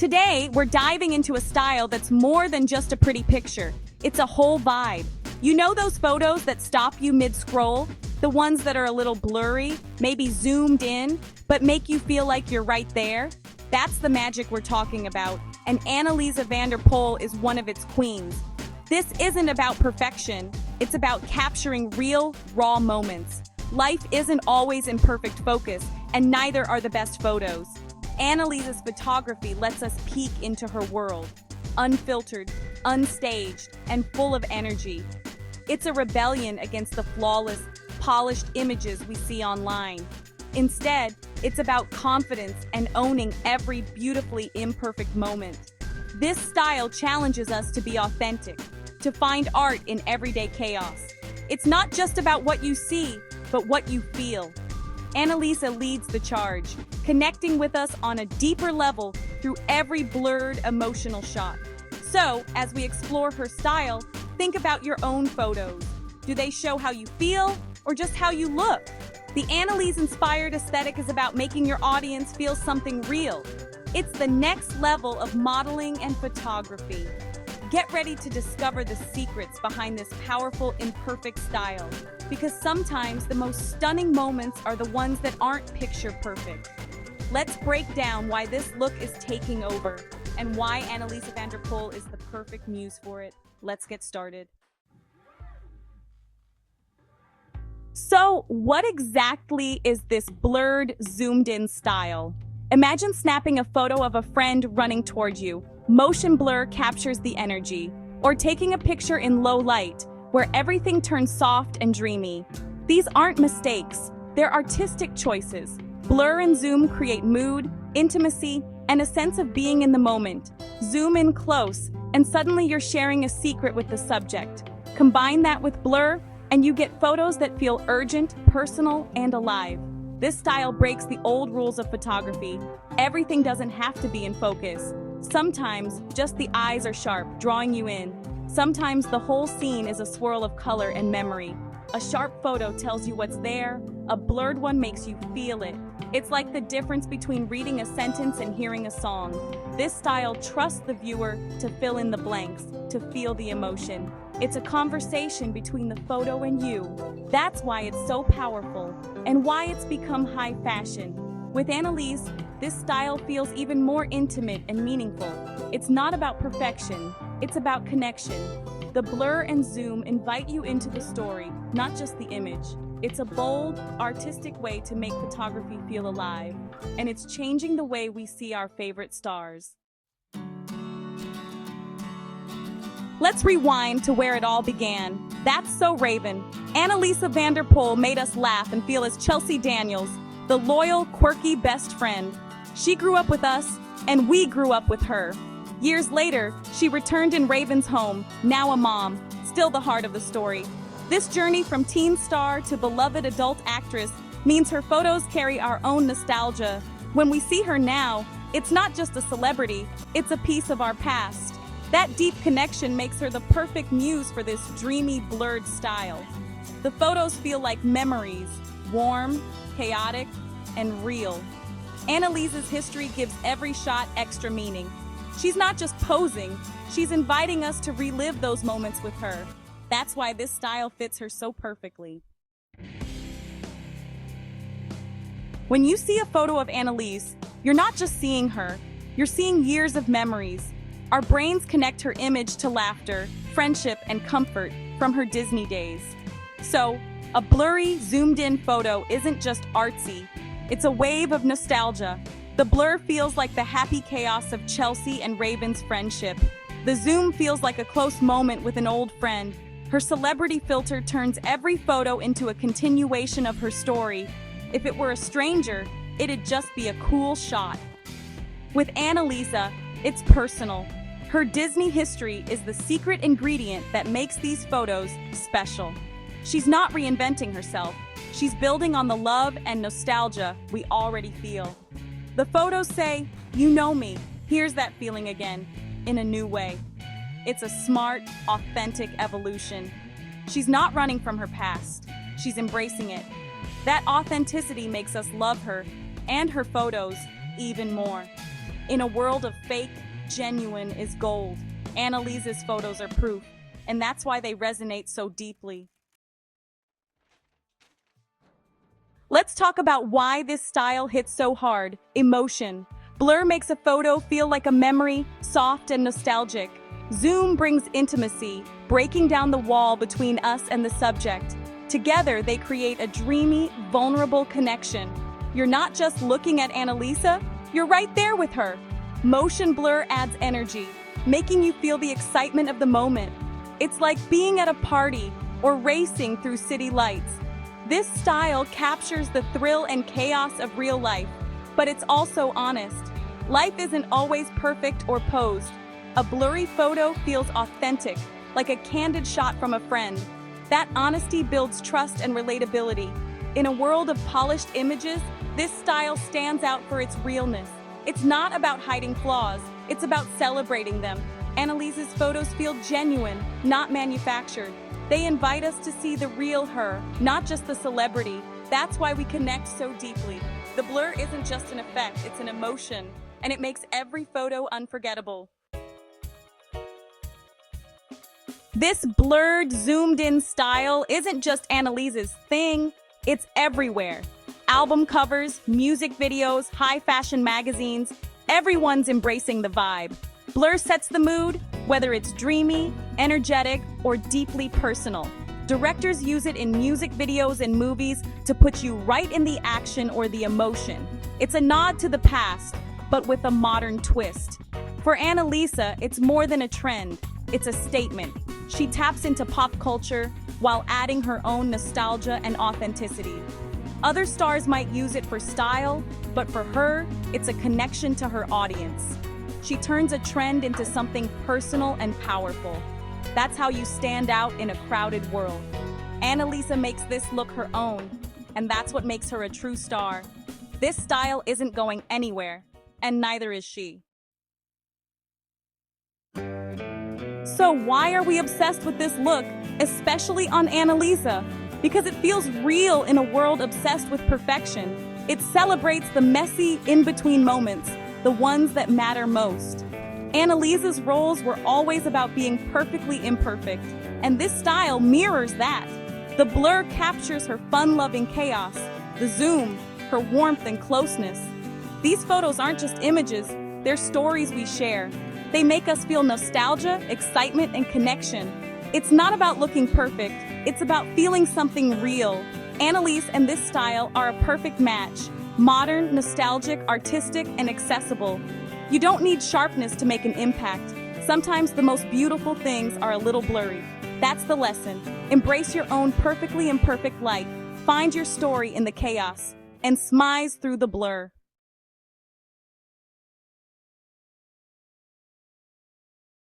Today, we're diving into a style that's more than just a pretty picture. It's a whole vibe. You know those photos that stop you mid-scroll? The ones that are a little blurry, maybe zoomed in, but make you feel like you're right there? That's the magic we're talking about, and Anneliese Van Der Pol is one of its queens. This isn't about perfection, it's about capturing real, raw moments. Life isn't always in perfect focus, and neither are the best photos. Anneliese's photography lets us peek into her world, unfiltered, unstaged, and full of energy. It's a rebellion against the flawless, polished images we see online. Instead, it's about confidence and owning every beautifully imperfect moment. This style challenges us to be authentic, to find art in everyday chaos. It's not just about what you see, but what you feel. Anneliese leads the charge, connecting with us on a deeper level through every blurred, emotional shot. So, as we explore her style, think about your own photos. Do they show how you feel, or just how you look? The Anneliese-inspired aesthetic is about making your audience feel something real. It's the next level of modeling and photography. Get ready to discover the secrets behind this powerful, imperfect style, because sometimes the most stunning moments are the ones that aren't picture perfect. Let's break down why this look is taking over and why Anneliese Van Der Pol is the perfect muse for it. Let's get started. So, what exactly is this blurred, zoomed-in style? Imagine snapping a photo of a friend running toward you. Motion blur captures the energy. Or taking a picture in low light, where everything turns soft and dreamy. These aren't mistakes. They're artistic choices. Blur and zoom create mood, intimacy, and a sense of being in the moment. Zoom in close, and suddenly you're sharing a secret with the subject. Combine that with blur, and you get photos that feel urgent, personal, and alive. This style breaks the old rules of photography. Everything doesn't have to be in focus. Sometimes, just the eyes are sharp, drawing you in. Sometimes the whole scene is a swirl of color and memory. A sharp photo tells you what's there, a blurred one makes you feel it. It's like the difference between reading a sentence and hearing a song. This style trusts the viewer to fill in the blanks, to feel the emotion. It's a conversation between the photo and you. That's why it's so powerful, and why it's become high fashion. With Anneliese, this style feels even more intimate and meaningful. It's not about perfection, it's about connection. The blur and zoom invite you into the story, not just the image. It's a bold, artistic way to make photography feel alive, and it's changing the way we see our favorite stars. Let's rewind to where it all began. That's so Raven. Anneliese Van Der Pol made us laugh and feel as Chelsea Daniels, the loyal, quirky best friend. She grew up with us, and we grew up with her. Years later, she returned in Raven's home, now a mom, still the heart of the story. This journey from teen star to beloved adult actress means her photos carry our own nostalgia. When we see her now, it's not just a celebrity, it's a piece of our past. That deep connection makes her the perfect muse for this dreamy, blurred style. The photos feel like memories, warm, chaotic, and real. Anneliese's history gives every shot extra meaning. She's not just posing, she's inviting us to relive those moments with her. That's why this style fits her so perfectly. When you see a photo of Anneliese, you're not just seeing her, you're seeing years of memories. Our brains connect her image to laughter, friendship, and comfort from her Disney days. So, a blurry, zoomed-in photo isn't just artsy, it's a wave of nostalgia. The blur feels like the happy chaos of Chelsea and Raven's friendship. The zoom feels like a close moment with an old friend. Her celebrity filter turns every photo into a continuation of her story. If it were a stranger, it'd just be a cool shot. With Anneliese, it's personal. Her Disney history is the secret ingredient that makes these photos special. She's not reinventing herself. She's building on the love and nostalgia we already feel. The photos say, "You know me, here's that feeling again," in a new way. It's a smart, authentic evolution. She's not running from her past. She's embracing it. That authenticity makes us love her and her photos even more. In a world of fake, genuine is gold. Anneliese's photos are proof, and that's why they resonate so deeply. Let's talk about why this style hits so hard. Emotion. Blur makes a photo feel like a memory, soft and nostalgic. Zoom brings intimacy, breaking down the wall between us and the subject. Together, they create a dreamy, vulnerable connection. You're not just looking at Anneliese, you're right there with her. Motion blur adds energy, making you feel the excitement of the moment. It's like being at a party or racing through city lights. This style captures the thrill and chaos of real life, but it's also honest. Life isn't always perfect or posed. A blurry photo feels authentic, like a candid shot from a friend. That honesty builds trust and relatability. In a world of polished images, this style stands out for its realness. It's not about hiding flaws, it's about celebrating them. Anneliese's photos feel genuine, not manufactured. They invite us to see the real her, not just the celebrity. That's why we connect so deeply. The blur isn't just an effect, it's an emotion, and it makes every photo unforgettable. This blurred, zoomed-in style isn't just Anneliese's thing, it's everywhere. Album covers, music videos, high-fashion magazines, everyone's embracing the vibe. Blur sets the mood, whether it's dreamy, energetic, or deeply personal. Directors use it in music videos and movies to put you right in the action or the emotion. It's a nod to the past, but with a modern twist. For Anneliese, it's more than a trend, it's a statement. She taps into pop culture while adding her own nostalgia and authenticity. Other stars might use it for style, but for her, it's a connection to her audience. She turns a trend into something personal and powerful. That's how you stand out in a crowded world. Anneliese makes this look her own, and that's what makes her a true star. This style isn't going anywhere, and neither is she. So why are we obsessed with this look, especially on Anneliese? Because it feels real in a world obsessed with perfection. It celebrates the messy, in-between moments, the ones that matter most. Anneliese's roles were always about being perfectly imperfect, and this style mirrors that. The blur captures her fun-loving chaos, the zoom, her warmth and closeness. These photos aren't just images, they're stories we share. They make us feel nostalgia, excitement, and connection. It's not about looking perfect, it's about feeling something real. Anneliese and this style are a perfect match. Modern, nostalgic, artistic, and accessible. You don't need sharpness to make an impact. Sometimes the most beautiful things are a little blurry. That's the lesson. Embrace your own perfectly imperfect life. Find your story in the chaos and smize through the blur.